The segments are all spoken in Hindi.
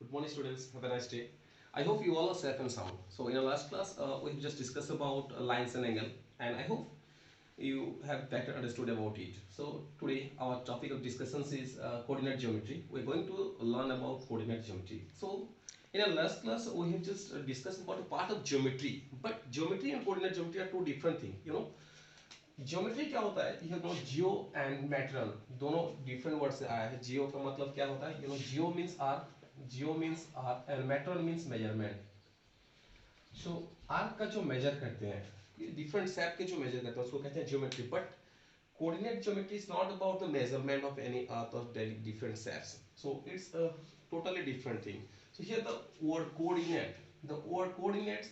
Good morning, students. Have a nice day. I hope you all are safe and sound. So, in our last class, we just discussed about lines and angle, and I hope you have better understood about it. So, today our topic of discussions is coordinate geometry. We're going to learn about coordinate geometry. So, in our last class, we have just discussed about a part of geometry, but geometry and coordinate geometry are two different things. Geometry क्या होता है, जियो एंड मैट्रल दोनों डिफरेंट वर्ड से आया है. जियो का मतलब क्या होता है, geo means arc and metral means measurement. So arc का जो मेजर करते हैं, डिफरेंट शेप के जो मेजर करते हैं उसको कहते हैं geometry. But coordinate geometry is not about the measurement of any earth or different shapes, so it's a totally different thing. So here the word coordinates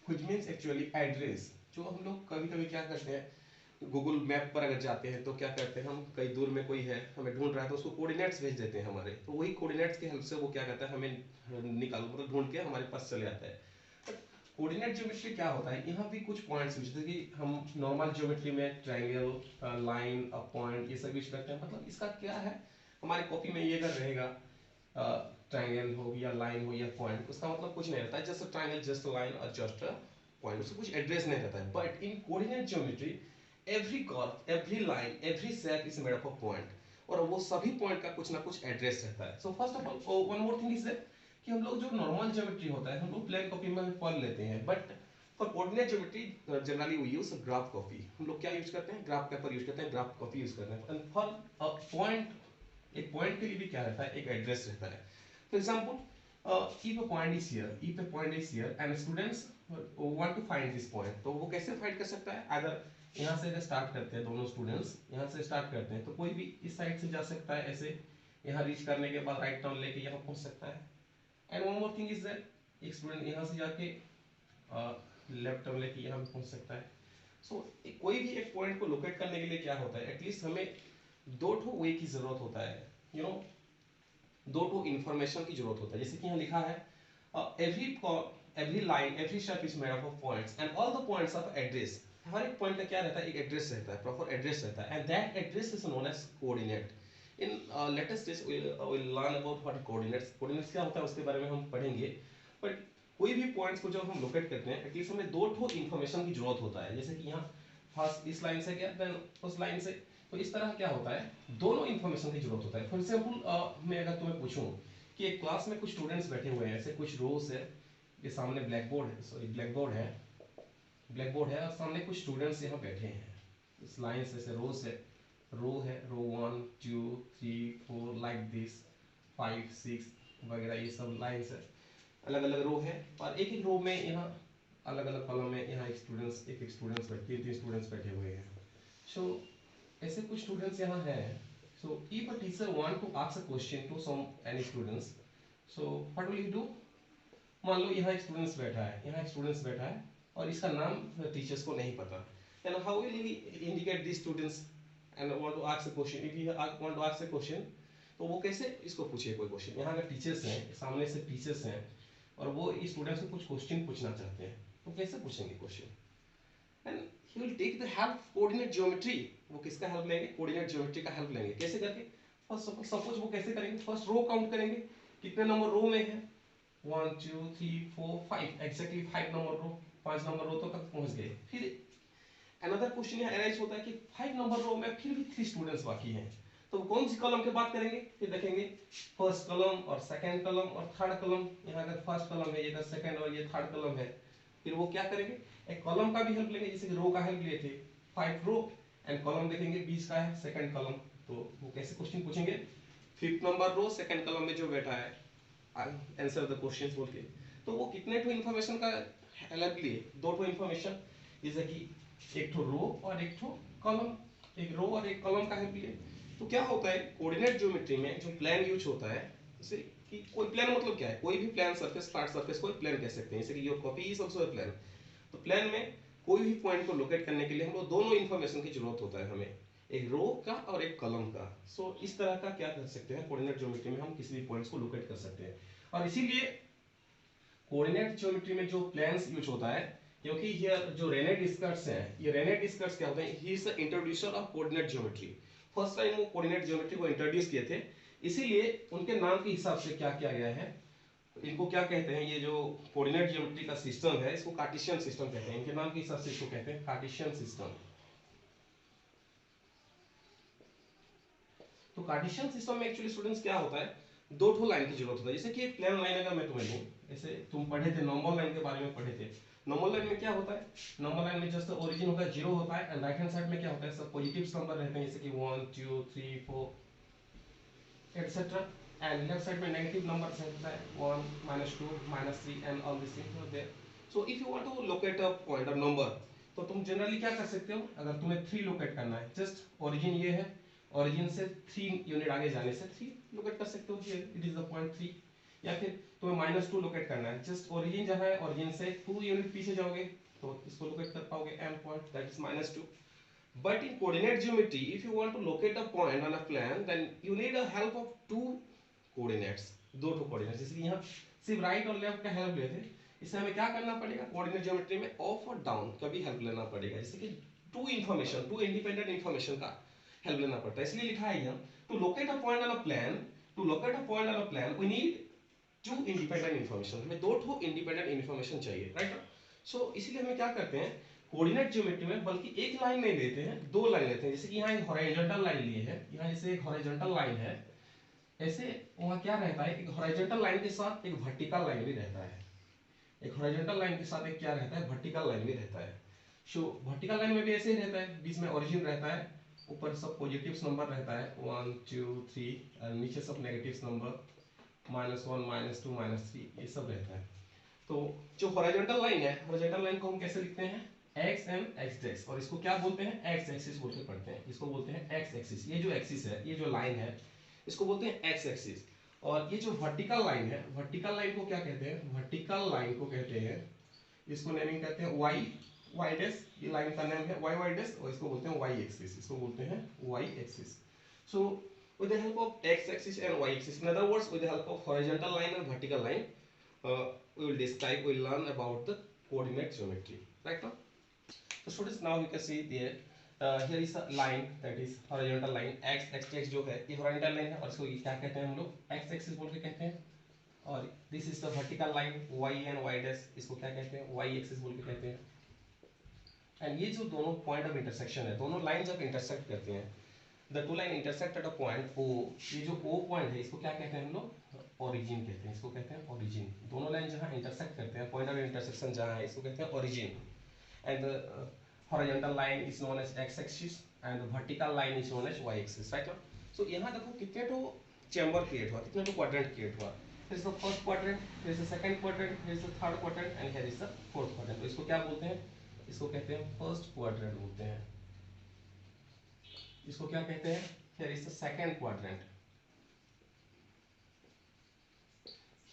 which means actually address. जो हम लोग कभी कभी क्या करते हैं, गूगल मैप पर अगर जाते हैं तो क्या करते हैं, हम कई दूर में कोई है हमें ढूंढ रहा है तो उसको कोऑर्डिनेट्स भेज देते हैं हमारे, तो वही कोऑर्डिनेट्स की हेल्प से वो क्या करता है, हमें निकाल मतलब ढूंढ के हमारे पास चले आता है. कोऑर्डिनेट ज्योमेट्री क्या होता है, यहाँ भी कुछ पॉइंट्स जैसे कि हम नॉर्मल ज्योमेट्री में ट्रायंगल, लाइन, अ पॉइंट ये सब यूज करते हैं. मतलब इसका क्या है, हमारी कॉपी में ये अगर रहेगा ट्रायंगल हो या लाइन हो या पॉइंट, उसका मतलब कुछ नहीं रहता है, जस्ट ट्रायंगल, जस्ट लाइन और जस्ट पॉइंट, उसका कुछ एड्रेस नहीं रहता है. But in coordinate geometry every curve, every line, every shape is made up of point, और वो सभी पॉइंट का कुछ ना कुछ एड्रेस रहता है. So first of all one more thing is that कि हम लोग जो नॉर्मल ज्योमेट्री होता है हम लोग प्लेन कॉपी में पढ़ लेते हैं, but for coordinate geometry generally we use graph copy. हम लोग क्या यूज करते हैं, ग्राफ पेपर यूज करते हैं, ग्राफ कॉपी यूज करते हैं. एंड फॉर अ पॉइंट, एक पॉइंट के लिए भी क्या रहता है, एक एड्रेस रहता है. For example, if a point is here, if a point is here and students want to find this point, तो वो कैसे फाइंड कर सकता है, अगर यहाँ से अगर स्टार्ट करते हैं, दोनों स्टूडेंट्स यहाँ से स्टार्ट करते हैं तो कोई भी इस साइड से जा सकता है, ऐसे यहाँ रीच करने के बाद राइट टर्न लेके यहाँ पहुँच सकता है. And one more thing is that एक स्टूडेंट यहाँ से जाके लेफ्ट टर्न लेके यहाँ पे पहुँच सकता है. सो कोई भी एक पॉइंट को लोकेट करने के लिए क्या होता है, एटलीस्ट हमें दो ठो वे की जरूरत होता है, दो ठो इंफॉर्मेशन की जरूरत होता है. जैसे कि यहाँ लिखा है every line, every shape is made up of points and all the points of address. हर एक पॉइंट का क्या रहता है, एक एड्रेस रहता है, प्रॉपर एड्रेस रहता है, and that address is known as coordinate. In latest days we'll learn about what coordinates. Coordinates क्या होता है उसके बारे में हम पढ़ेंगे. बट कोई भी पॉइंट्स को जब हम लोकेट करते हैं, एटलीस्ट हमें दो ठो इन्फॉर्मेशन की जरूरत होता है. जैसे कि यहाँ फर्स्ट इस लाइन से गया, देन उस लाइन से, तो इस तरह क्या होता है, दोनों इन्फॉर्मेशन की जरूरत होता है. फॉर एग्जाम्पल मैं अगर तुम्हें पूछूं कि एक क्लास में कुछ स्टूडेंट्स बैठे हुए हैं, ऐसे कुछ रोज है, ये सामने ब्लैक बोर्ड है, सॉरी ब्लैक बोर्ड है और सामने कुछ स्टूडेंट्स यहाँ बैठे हैं. इस लाइन से ऐसे रोज है, रो 1 2 3 4 लाइक दिस, 5 6 वगैरह, ये सब लाइन्स है, अलग अलग रो है, और एक एक रो में यहाँ अलग अलग कॉलम में यहाँ एक स्टूडेंट्स बैठे, तीन स्टूडेंट्स बैठे हुए हैं. सो ऐसे कुछ स्टूडेंट्स यहाँ हैं. So if a teacher want to ask a question to some any students, so what will you do. मान लो यहाँ एक स्टूडेंट्स बैठा है, और इसका नाम टीचर्स को नहीं पता. And how will he indicate this students and want to ask a question, if you want to ask a question, तो वो कैसे इसको पूछे कोई क्वेश्चन. यहाँ अगर टीचर्स हैं, सामने से टीचर्स हैं और वो इस स्टूडेंट्स को कुछ क्वेश्चन पूछना चाहते हैं, तो कैसे पूछेंगे question. And he will take the help coordinate geometry. वो किसका हेल्प लेंगे, कोऑर्डिनेट ज्योमेट्री का हेल्प लेंगे. कैसे करके, फर्स्ट सपोज वो कैसे करेंगे, फर्स्ट रो काउंट करेंगे, कितने नंबर रो में है, 1 2 3 4 5, एग्जैक्टली 5 नंबर रो, 5 नंबर रो तक पहुंच गए. फिर अनदर क्वेश्चन यहाँ अराइज होता है कि 5 नंबर रो में फिर भी 3 स्टूडेंट्स बाकी हैं, तो कौन सी कॉलम की बात करेंगे. फिर देखेंगे फर्स्ट कॉलम और सेकंड कॉलम और थर्ड कॉलम. यहाँ अगर फर्स्ट कॉलम है, ये अगर सेकंड और ये थर्ड कॉलम है, फिर वो क्या करेंगे, एक कॉलम का भी हेल्प लेंगे, जैसे कि रो का हेल्प लिए थे, 5 रो एंड कॉलम देखेंगे बीच का है सेकंड कॉलम. तो वो कैसे क्वेश्चन पूछेंगे, 5th number row second column में जो बैठा है, आंसर द क्वेश्चंस बोल के. तो वो कितने ठो इन्फॉर्मेशन का हेल्प लिए, दो ठो इन्फॉर्मेशन, जैसे कि एक ठो रो और एक ठो कॉलम, एक रो और एक कॉलम का हेल्प लिए. तो क्या होता है कोऑर्डिनेट ज्योमेट्री में जो प्लान यूज होता है, जैसे कि कोई प्लान मतलब क्या है, कोई भी प्लान सरफेस, फ्लैट सरफेस को प्लान कह सकते हैं. जैसे कि your copy is also a plan. तो प्लान में कोई भी पॉइंट को लोकेट करने के लिए हम लोग दोनों इन्फॉर्मेशन की जरूरत होता है, हमें एक रो का और एक कॉलम का. सो इस तरह का क्या कर सकते हैं, कोऑर्डिनेट ज्योमेट्री में हम किसी भी पॉइंट्स को लोकेट कर सकते हैं. और इसीलिए कोऑर्डिनेट ज्योमेट्री में जो प्लान्स यूज होता है, क्योंकि ये जो रेने डिस्कर्स हैं, ये रेने डिस्कर्स क्या होते हैं, he is the introducer of coordinate geometry. First time वो कोऑर्डिनेट ज्योमेट्री को इंट्रोड्यूस किए थे, इसीलिए उनके नाम के हिसाब से क्या किया गया है, इनको क्या कहते हैं, ये जो कोऑर्डिनेट ज्योमेट्री का सिस्टम है इसको कार्टेशियन सिस्टम कहते हैं। इनके नाम के हिसाब से इसको कहते हैं कार्टेशियन सिस्टम। तो कार्टेशियन सिस्टम में एक्चुअली स्टूडेंट्स क्या होता है, दो ठो लाइन की जरूरत होता है। जैसे कि एक प्लेन लाइन अगर मैं तुम्हें दूं, जैसे तुम पढ़े थे नॉर्मल लाइन के बारे में पढ़े थे। नॉर्मल लाइन में क्या होता है, नॉर्मल लाइन में जस्ट ओरिजिन होता है, जीरो होता है, एंड राइट हैंड साइड में क्या होता है, सब पॉजिटिव नंबर रहते हैं, जैसे कि 1 2 3 4 etc. And left side में negative number रहता है 1 -2 -3 and all these things are there. So if you want to locate a point or number, तो तुम जनरली क्या कर सकते हो, अगर तुम्हें 3 लोकेट करना है, जस्ट ओरिजिन ये है, ओरिजिन से 3 यूनिट आगे जाने से 3 लोकेट कर सकते हो, here it is the point 3। या फिर तुम्हें -2 लोकेट करना है, जस्ट ओरिजिन जहाँ है ओरिजिन से 2 यूनिट पीछे जाओगे तो इसको लोकेट कर पाओगे m point, that is -2। But in coordinate geometry, if you want to locate a point on a plan, then you need a help of two coordinates, दो ठो coordinates। जैसे कि यहाँ सिर्फ राइट और लेफ्ट का हेल्प लेते, इससे हमें क्या करना पड़ेगा, कोऑर्डिनेट ज्योमेट्री में अप और डाउन का भी हेल्प लेना पड़ेगा। जैसे कि टू इंडिपेंडेंट इंफॉर्मेशन का हेल्प लेना पड़ता है। इसलिए लिखा है यहाँ, to locate a point on a plane, to locate a point on a plane we need two independent information. हमें दो ठो इंडिपेंडेंट इंफॉर्मेशन चाहिए, राइट। सो इसलिए हमें क्या करते हैं कोऑर्डिनेट ज्योमेट्री में, बल्कि एक लाइन नहीं लेते हैं, दो लाइन लेते हैं। जैसे कि यहाँ एक हॉरिजॉन्टल लाइन ली है, यहाँ जैसे एक हॉरिजॉन्टल लाइन है, ऐसे वहाँ क्या रहता है, एक हॉरिजॉन्टल लाइन के साथ एक वर्टिकल लाइन भी रहता है। एक हॉरिजॉन्टल लाइन के साथ एक क्या रहता है, वर्टिकल लाइन भी रहता है। सो वर्टिकल लाइन में भी ऐसे ही रहता है, बीच में ओरिजिन रहता है, ऊपर सब पॉजिटिव्स नंबर रहता है 1 2 3, और नीचे सब नेगेटिव्स नंबर -1 -2 -3 ये सब रहता है। तो जो हॉरिजॉन्टल लाइन है, हॉरिजॉन्टल लाइन को हम कैसे लिखते हैं, एक्स एंड एक्स डेक्स, और इसको क्या बोलते हैं, एक्स एक्सिस बोल के पढ़ते हैं। इसको बोलते हैं एक्स एक्सिस। ये जो एक्सिस है, ये जो लाइन है, इसको बोलते हैं एक्स एक्सिस। और ये जो वर्टिकल लाइन है, वर्टिकल लाइन को क्या कहते हैं, वर्टिकल लाइन को कहते हैं, इसको नेमिंग कहते हैं वाई वाई डैश। ये लाइन का नाम है वाई वाई डैश, और इसको बोलते हैं वाई एक्सिस। इसको बोलते हैं Y axis. So with the help of x axis and y axis, in other words with the help of horizontal line and vertical line, we will describe, we will learn about the coordinate geometry, right now. So students, now you can see there, here is a line, that is horizontal line, x x जो है ये horizontal line है, और इसको क्या कहते हैं हम लोग, x axis बोल के कहते हैं। और this is the vertical line y and y dash, इसको क्या कहते हैं, y axis बोल के कहते हैं। एंड ये जो दोनों पॉइंट ऑफ इंटरसेक्शन है, दोनों लाइन जब इंटरसेक्ट करते हैं, the two line intersect at a point O, ये जो ओ पॉइंट है इसको क्या कहते हैं हम लोग, ओरिजिन कहते हैं। इसको कहते हैं ओरिजिन। दोनों लाइन जहाँ इंटरसेक्ट करते हैं, पॉइंट ऑफ इंटरसेक्शन जहाँ है, इसको कहते हैं origin. And the horizontal line is known as X axis and the vertical line is known as Y axis, right. So यहाँ देखो कितने तो चैम्बर क्रिएट हुआ, कितने तो क्वाड्रेंट क्रिएट हुआ। Here is the first quadrant, here is the second quadrant, here is the third quadrant, and here is the fourth quadrant। तो इसको क्या बोलते हैं, इसको कहते हैं फर्स्ट क्वाड्रेंट बोलते हैं। इसको क्या कहते हैं, here is the second quadrant,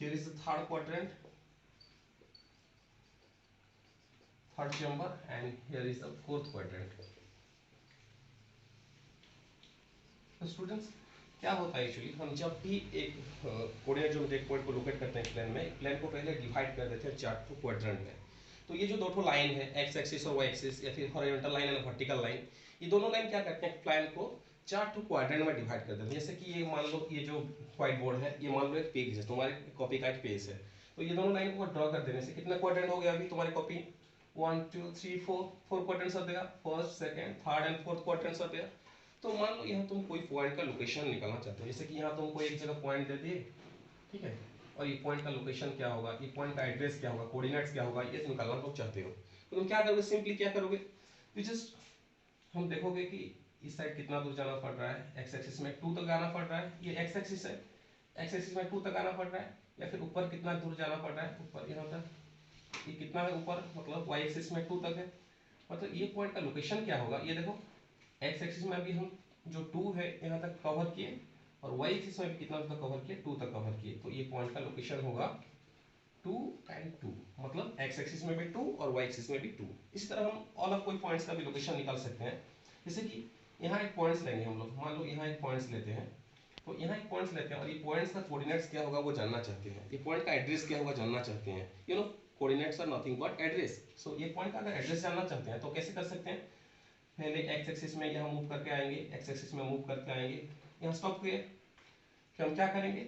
here is the third quadrant, third chamber, and here is the fourth quadrant। तो स्टूडेंट्स क्या होता है एक्चुअली, हम जब भी एक कोऑर्डिनेट ज्योमेट्री एक पॉइंट को लोकेट करते हैं प्लेन में, प्लेन को पहले डिवाइड कर देते हैं चार टू क्वाड्रेंट में। तो ये जो दो ठो लाइन है, एक्स एक्सिस और वाई एक्सिस, या फिर horizontal line and vertical line, ये दोनों लाइन क्या करते हैं, प्लेन को चार टू क्वाड्रेंट में डिवाइड कर देते हैं। जैसे कि ये मान लो, ये जो व्हाइट बोर्ड है, ये मान लो एक पेज है, तुम्हारे कॉपी का एक पेज है। तो ये दोनों लाइन को ड्रॉ कर देने से कितना क्वाड्रेंट हो गया अभी तुम्हारी कॉपी, 1 2 3 4, 4 क्वाड्रेंट्स आते हैं, first second third and fourth quadrants आते हैं। तो मान लो यहाँ तुम कोई पॉइंट का लोकेशन निकालना चाहते हो, जैसे कि यहाँ तुमको एक जगह पॉइंट दे दिए, ठीक है, और ये पॉइंट का लोकेशन क्या होगा, ये पॉइंट का एड्रेस क्या होगा, कोऑर्डिनेट्स क्या होगा, ये निकालना तुम चाहते हो। तो तुम क्या करोगे, सिंपली क्या करोगे, जस्ट हम देखोगे कि इस साइड कितना दूर जाना पड़ रहा है, एक्स एक्सिस में 2 तक आना पड़ रहा है, ये एक्स एक्सिस है, एक्स एक्सिस में 2 तक आना पड़ रहा है, या फिर ऊपर कितना दूर जाना पड़ रहा है, ऊपर यहाँ तक, ये कितना है ऊपर, मतलब वाई एक्सिस में 2 तक है। मतलब ये पॉइंट का लोकेशन क्या होगा, ये देखो एक्स एक्सिस में अभी हम जो 2 है यहाँ तक कवर किए, और वाई एक्सिस में भी कितना तक कवर किए, 2 तक कवर किए। तो ये पॉइंट का लोकेशन होगा 2 एंड 2, मतलब एक्स एक्सिस में भी 2 और वाई एक्सिस में भी 2। इसी तरह हम ऑल ऑफ कोई पॉइंट्स का भी लोकेशन निकाल सकते हैं। जैसे कि यहाँ एक पॉइंट्स लेंगे हम लोग, मान लो यहाँ एक पॉइंट्स लेते हैं, तो यहाँ एक पॉइंट्स लेते हैं, और ये पॉइंट्स का कोऑर्डिनेट्स क्या होगा वो जानना चाहते हैं, ये पॉइंट का एड्रेस क्या होगा जानना चाहते हैं। You know coordinates are nothing but address. So ये पॉइंट का अगर एड्रेस जानना चाहते हैं तो कैसे कर सकते हैं, पहले एक्स एक्सिस में यहाँ मूव करके आएंगे, एक्स एक्सिस में मूव करके आएंगे, यहाँ स्टॉप किए, फिर हम क्या करेंगे,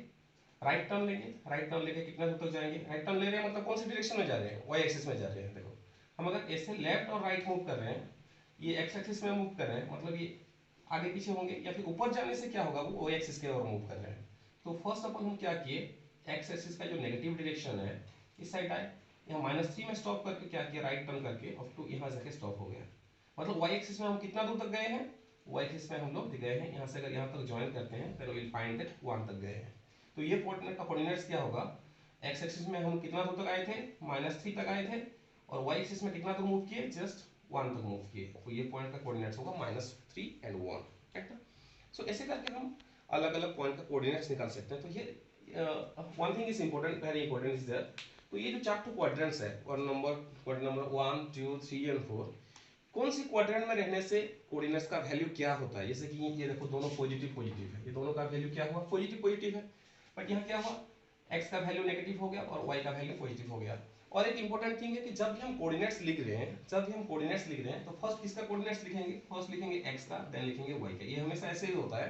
राइट टर्न लेंगे, राइट टर्न लेके कितना दूर तक जाएंगे, राइट टर्न ले रहे हैं मतलब कौन सी डायरेक्शन में जा रहे हैं, वाई एक्सिस में जा रहे हैं। देखो हम अगर ऐसे लेफ्ट और राइट मूव कर रहे हैं, ये एक्स एक्सिस में मूव कर रहे हैं, मतलब ये आगे पीछे होंगे, या फिर ऊपर जाने से क्या होगा, वो वाई एक्सिस के ओर मूव कर रहे हैं। तो फर्स्ट अपन हम क्या किए, एक्स एक्सिस का जो नेगेटिव डायरेक्शन है इस साइड आए, यहाँ -3 में स्टॉप करके क्या किया, राइट टर्न करके अप टू यहाँ जाके स्टॉप हो गया। मतलब वाई एक्सिस में हम कितना दूर तक गए हैं, वाई एक्सिस में हम लोग गए हैं यहाँ से, अगर यहाँ तक ज्वाइन करते हैं then we will find that 1 तक गए हैं। तो ये पॉइंट का कोऑर्डिनेट्स क्या होगा, एक्स एक्सिस में हम कितना दूर तक आए थे, -3 तक आए थे, और वाई एक्सिस में कितना दूर मूव किए, जस्ट 1 तक मूव किए। तो ये पॉइंट का कोऑर्डिनेट्स होगा -3 and 1, राइट ना। सो ऐसे करके हम अलग अलग पॉइंट का कोऑर्डिनेट्स निकाल सकते हैं। तो ये one thing is important, very important is there. तो ये जो 4 क्वाड्रेंट्स है, और क्वाड्रेंट नंबर 1 2 3 एंड 4, कौन सी क्वाड्रेंट में रहने से कोऑर्डिनेट्स का वैल्यू क्या होता है। जैसे कि ये देखो दोनों पॉजिटिव पॉजिटिव है, ये दोनों का वैल्यू क्या हुआ, पॉजिटिव पॉजिटिव है। बट यहाँ क्या हुआ, एक्स का वैल्यू नेगेटिव हो गया और वाई का वैल्यू पॉजिटिव हो गया। और एक इंपॉर्टेंट थिंग है कि जब भी हम कोऑर्डिनेट्स लिख रहे हैं, तो फर्स्ट किसका कोऑर्डिनेट्स लिखेंगे, फर्स्ट लिखेंगे एक्स का, देन लिखेंगे वाई का। ये हमेशा ऐसे ही होता है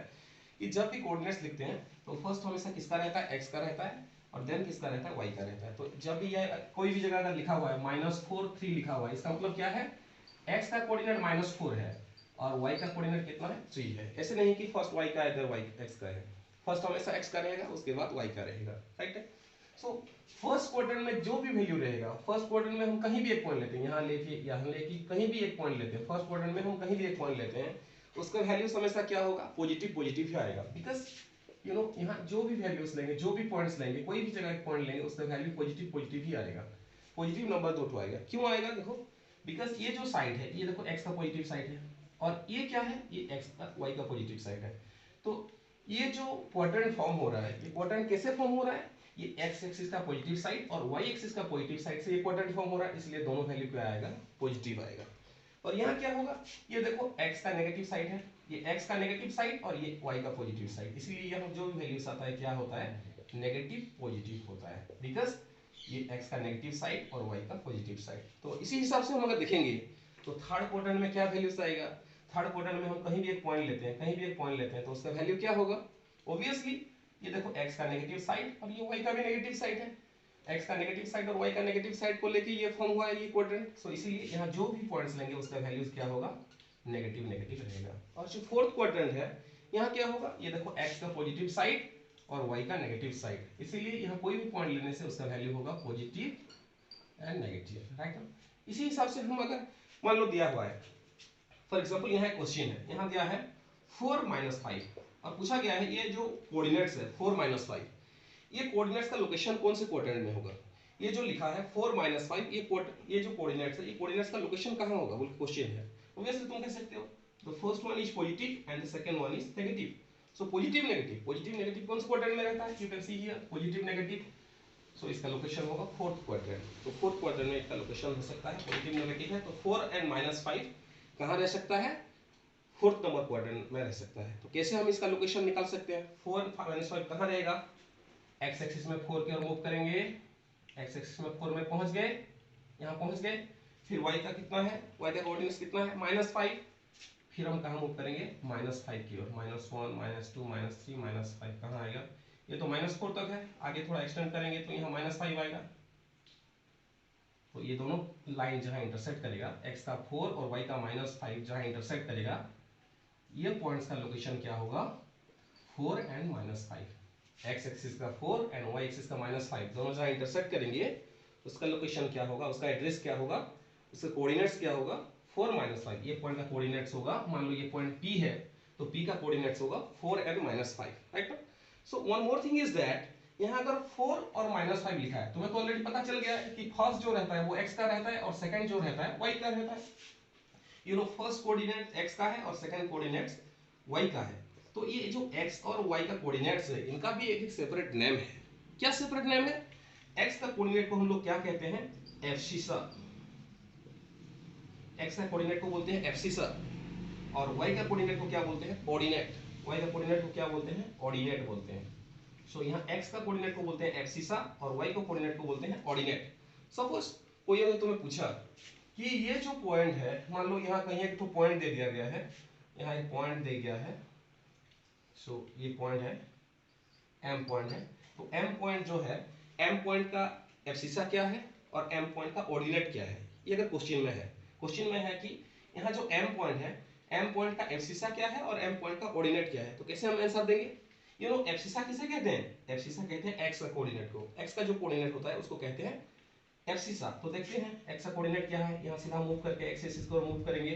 कि जब भी कोऑर्डिनेट्स लिखते हैं तो फर्स्ट हमेशा किसका रहता है, एक्स का रहता है, और देन किसका रहता है, वाई का रहता है। तो जब भी ये कोई भी जगह अगर लिखा हुआ है -4 3 लिखा हुआ है, इसका मतलब क्या है, एक्स का कोऑर्डिनेट -4 है और वाई का कोऑर्डिनेट कितना है, 3 है। ऐसे नहीं कि फर्स्ट वाई का है इधर वाई एक्स का है, फर्स्ट हमेशा एक्स का रहेगा उसके बाद वाई का रहेगा, राइट है। सो फर्स्ट क्वाड्रेंट में जो भी वैल्यू रहेगा, फर्स्ट क्वाड्रेंट में हम कहीं भी एक पॉइंट लेते हैं, यहाँ लेके यहाँ लेके कहीं भी एक पॉइंट लेते हैं, फर्स्ट क्वाड्रेंट में हम कहीं भी एक पॉइंट लेते हैं, उसका वैल्यू हमेशा क्या होगा, पॉजिटिव पॉजिटिव ही आएगा। बिकॉज यू नो यहाँ जो भी वैल्यूज लेंगे, जो भी पॉइंट्स लेंगे, कोई भी जगह एक पॉइंट लेंगे, उसका वैल्यू पॉजिटिव पॉजिटिव ही आएगा। पॉजिटिव नंबर 2 आएगा, क्यों आएगा, देखो बिकॉज ये जो साइड है, ये देखो एक्स का पॉजिटिव साइड है, और ये क्या है, ये एक्स का वाई का पॉजिटिव साइड है। तो ये जो क्वाड्रेंट फॉर्म हो रहा है, ये क्वाड्रेंट कैसे फॉर्म हो रहा है, ये एक्स एक्सिस का पॉजिटिव साइड और वाई एक्सिस का पॉजिटिव साइड से ये क्वाड्रेंट फॉर्म हो रहा है, इसलिए दोनों वैल्यू क्या आएगा, पॉजिटिव आएगा। और यहाँ क्या होगा, ये देखो एक्स का नेगेटिव साइड है, ये एक्स का नेगेटिव साइड और ये वाई का पॉजिटिव साइड, इसलिए यहाँ जो भी वैल्यूज आता है क्या होता है, नेगेटिव पॉजिटिव होता है, बिकॉज ये एक्स का नेगेटिव साइड और वाई का पॉजिटिव साइड। तो इसी हिसाब से हम अगर देखेंगे तो थर्ड क्वाड्रेंट में क्या वैल्यूज आएगा, थर्ड क्वाड्रेंट में हम कहीं भी एक पॉइंट लेते हैं, कहीं भी एक पॉइंट लेते हैं, तो उसका वैल्यू क्या होगा, ऑब्वियसली ये देखो एक्स का नेगेटिव साइड और ये वाई का भी नेगेटिव साइड है, एक्स का नेगेटिव साइड और वाई का नेगेटिव साइड को लेके ये फॉर्म हुआ है ये क्वाड्रेंट। सो इसीलिए यहाँ जो भी पॉइंट्स लेंगे उसका वैल्यूज क्या होगा, नेगेटिव नेगेटिव रहेगा। और जो फोर्थ क्वाड्रेंट है, यहाँ क्या होगा, ये देखो एक्स का पॉजिटिव साइड और वाई का नेगेटिव साइड, इसीलिए यहाँ कोई भी पॉइंट लेने से उसका वैल्यू होगा पॉजिटिव एंड नेगेटिव, राइट। इसी हिसाब से हम अगर मान लो दिया हुआ है, फॉर एग्जांपल यहाँ एक क्वेश्चन है, यहाँ दिया है 4 - 5 और पूछा गया है ये जो कोऑर्डिनेट्स है 4 - 5, ये कोऑर्डिनेट्स का लोकेशन कौन से क्वाड्रेंट में होगा। ये जो लिखा है 4 - 5, ये जो कोऑर्डिनेट्स है, ये कोऑर्डिनेट्स का लोकेशन कहाँ होगा, वो क्वेश्चन है। ऑब्वियसली तुम कह सकते हो the first one is positive and the second one is negative. So positive negative कौन से क्वाड्रेंट में रहता है, you can see here positive negative. So इसका लोकेशन होगा फोर्थ क्वाड्रेंट। तो फोर्थ क्वाड्रेंट में इसका लोकेशन हो सकता है, पॉजिटिव नेगेटिव है तो 4 and -5 कहाँ रह सकता है, फोर्थ नंबर क्वाड्रेंट में रह सकता है। तो कैसे हम इसका लोकेशन निकाल सकते हैं, 4 - 5 कहाँ रहेगा, एक्स एक्सिस में 4 की ओर मूव करेंगे, एक्स एक्सिस में 4 में पहुंच गए, यहाँ पहुंच गए, फिर y का कितना है, y का कोऑर्डिनेट्स कितना है -5, फिर हम कहाँ मूव करेंगे, -5 की ओर, -1 -2 -3 -5 कहाँ आएगा, ये तो -4 तक है, आगे थोड़ा एक्सटेंड करेंगे तो यहाँ -5 आएगा। तो ये दोनों लाइन जहाँ इंटरसेक्ट करेगा, x का 4 और y का -5 जहाँ इंटरसेक्ट करेगा, ये पॉइंट्स का लोकेशन क्या होगा, 4 and -5। एक्स एक्सिस का 4 एंड वाई एक्सिस का -5 दोनों जहाँ इंटरसेक्ट करेंगे उसका लोकेशन क्या होगा, उसका एड्रेस क्या होगा, उसका कोऑर्डिनेट्स क्या होगा, 4 - 5। ये पॉइंट का कोऑर्डिनेट्स होगा, मान लो ये पॉइंट P है तो P का कोऑर्डिनेट्स होगा 4 and -5, right. So one more thing is that यहाँ अगर 4 और -5 लिखा है, तुम्हें तो ऑलरेडी पता चल गया है कि फर्स्ट जो रहता है वो x का रहता है और सेकंड जो रहता है y का रहता है। You know first coordinate x का है और सेकंड कोऑर्डिनेट्स y का है। तो ये जो x और y का कोऑर्डिनेट्स है, इनका भी एक सेपरेट नेम है। क्या सेपरेट नेम है, x का कोऑर्डिनेट को हम लोग क्या कहते हैं, एब्सिसा। x का कोऑर्डिनेट को बोलते हैं एब्सिसा और y का कोऑर्डिनेट को क्या बोलते हैं, ऑर्डिनेट। y का कोऑर्डिनेट को क्या बोलते हैं, ऑर्डिनेट बोलते हैं। सो यहाँ x का कोऑर्डिनेट को बोलते हैं एब्सिसा और y का कोऑर्डिनेट को बोलते हैं ऑर्डिनेट। सपोज कोई अगर तुम्हें पूछा कि ये जो पॉइंट है, मान लो यहाँ कहीं एक तो पॉइंट दे दिया गया है, यहाँ एक पॉइंट दे गया है, सो ये पॉइंट है, m पॉइंट है, तो m पॉइंट जो है, m पॉइंट का एब्सिसा क्या है और m पॉइंट का ऑर्डिनेट क्या है, ये अगर क्वेश्चन में है, क्वेश्चन में है कि यहाँ जो m पॉइंट है, m पॉइंट का एब्सिसा क्या है और m पॉइंट का ऑर्डिनेट क्या है, तो कैसे हम आंसर देंगे। यू नो एब्सिसा किसे कहते हैं, एब्सिसा कहते हैं x का कोऑर्डिनेट को, x का जो कोऑर्डिनेट होता है उसको कहते हैं एब्सिसा। तो देखते हैं x का कोऑर्डिनेट क्या है, यहाँ सीधा मूव करके x एक्सिस को मूव करेंगे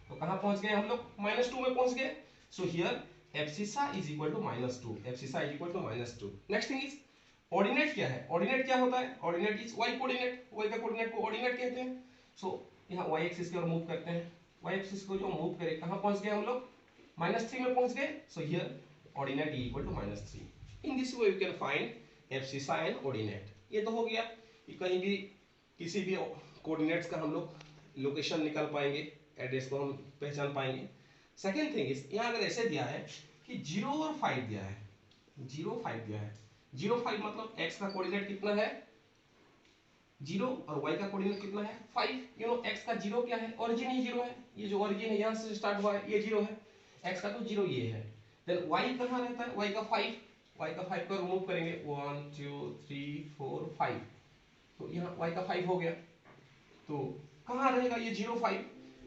तो कहाँ पहुंच गए हम लोग, -2 में पहुंच गए। So here abscissa is equal to -2, abscissa is equal to -2। Next thing is ordinate क्या है, ऑर्डिनेट क्या होता है, ordinate is y coordinate, y का कोऑर्डिनेट को ऑर्डिनेट कहते हैं। सो यहाँ y एक्सिस की ओर मूव करते हैं, y एक्सिस को जो मूव करे कहाँ पहुंच गए हम लोग, -3 में पहुंच गए। So here ordinate is equal to -3। In this way you can find abscissa and ordinate. ये तो हो गया कि कहीं भी किसी भी कोऑर्डिनेट्स का हम लोग लोकेशन निकाल पाएंगे, एड्रेस को हम पहचान पाएंगे। सेकेंड थिंग इज यहाँ अगर ऐसे दिया है कि 0 और 5 दिया है, 0 5 दिया है, 0 5 मतलब x का कोऑर्डिनेट कितना है 0 और y का कोऑर्डिनेट कितना है 5। यू नो x का 0 क्या है, ओरिजिन ही 0 है, ये जो ओरिजिन है यहाँ से स्टार्ट हुआ है ये 0 है, x का तो 0 ये है। देन y कहाँ रहता है, y का 5, y का 5 को रिमूव करेंगे 1 2 3 4 5, तो यहाँ y का 5 हो गया। तो कहाँ रहेगा ये 0 5,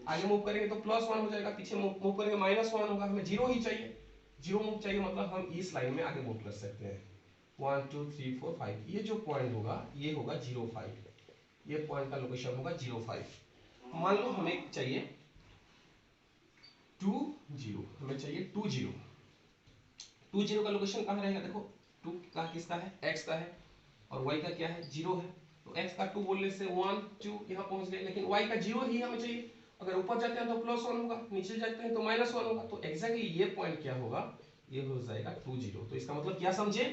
आगे मूव करेंगे तो +1 हो जाएगा, पीछे मूव करेंगे -1 होगा, हमें 0 ही चाहिए, 0 मूव चाहिए मतलब हम इस लाइन में आगे मूव कर सकते हैं 1 2 3 4 5। ये जो पॉइंट होगा ये होगा 0 5, ये पॉइंट का लोकेशन होगा 0 5। मान लो हमें चाहिए 2 0, हमें चाहिए 2 0, 2 0 का लोकेशन कहाँ रहेगा, देखो 2 का किसका है, x का है और y का क्या है 0 है, तो x का 2 बोलने से 1 2 यहाँ पहुंच गए, लेकिन y का 0 ही हमें चाहिए। अगर ऊपर जाते हैं तो +1 होगा, नीचे जाते हैं तो -1 होगा, तो एग्जैक्टली ये पॉइंट क्या होगा, ये हो जाएगा 2 0। तो इसका मतलब क्या समझे,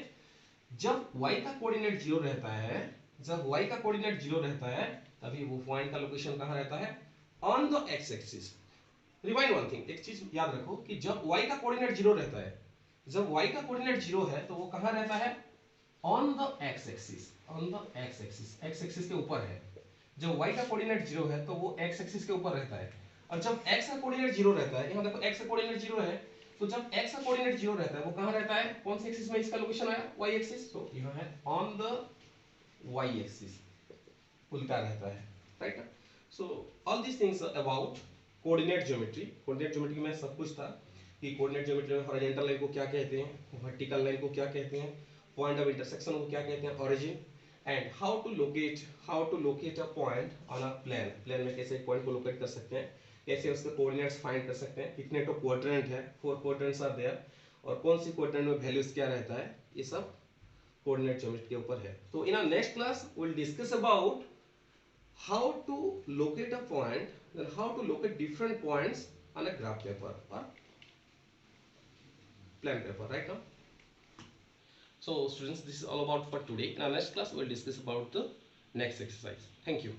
जब y का कोऑर्डिनेट 0 रहता है, जब y का कोऑर्डिनेट 0 रहता है तभी वो पॉइंट का लोकेशन कहाँ रहता है, on the x axis. Rewind one thing, एक चीज याद रखो कि जब y का कोऑर्डिनेट 0 रहता है, जब y का कोऑर्डिनेट 0 है तो वो कहाँ रहता है, on the x axis, on the x axis, x axis के ऊपर है। जब y का कोऑर्डिनेट 0 है तो वो x एक्सिस के ऊपर रहता है, और जब x का कोऑर्डिनेट 0 रहता है, यहाँ देखो x का कोऑर्डिनेट 0 है, तो जब x का कोऑर्डिनेट 0 रहता है वो कहाँ रहता है, कौन से एक्सिस में इसका लोकेशन आया, y एक्सिस, तो यहाँ है ऑन द y एक्सिस, उल्टा रहता है, right. So all this things about coordinate geometry. Coordinate geometry में सब कुछ था कि कोऑर्डिनेट ज्योमेट्री में हॉरिजॉन्टल लाइन को क्या कहते हैं, वर्टिकल लाइन को क्या कहते हैं, पॉइंट ऑफ इंटरसेक्शन को क्या कहते हैं, origin, and how to locate a point on a plane, plane में कैसे एक पॉइंट को लोकेट कर सकते हैं, कैसे उसके कोऑर्डिनेट्स फाइंड कर सकते हैं, कितने तो क्वाड्रेंट है, 4 क्वाड्रेंट्स आर देयर, और कौन सी क्वाड्रेंट में वैल्यूज क्या रहता है, ये सब कोऑर्डिनेट ज्योमेट्री के ऊपर है। तो in our next class we will discuss about how to locate a point, then how to locate different points on a graph paper or plan paper, right now. So students, this is all about for today. In our next class we will discuss about the next exercise. Thank you.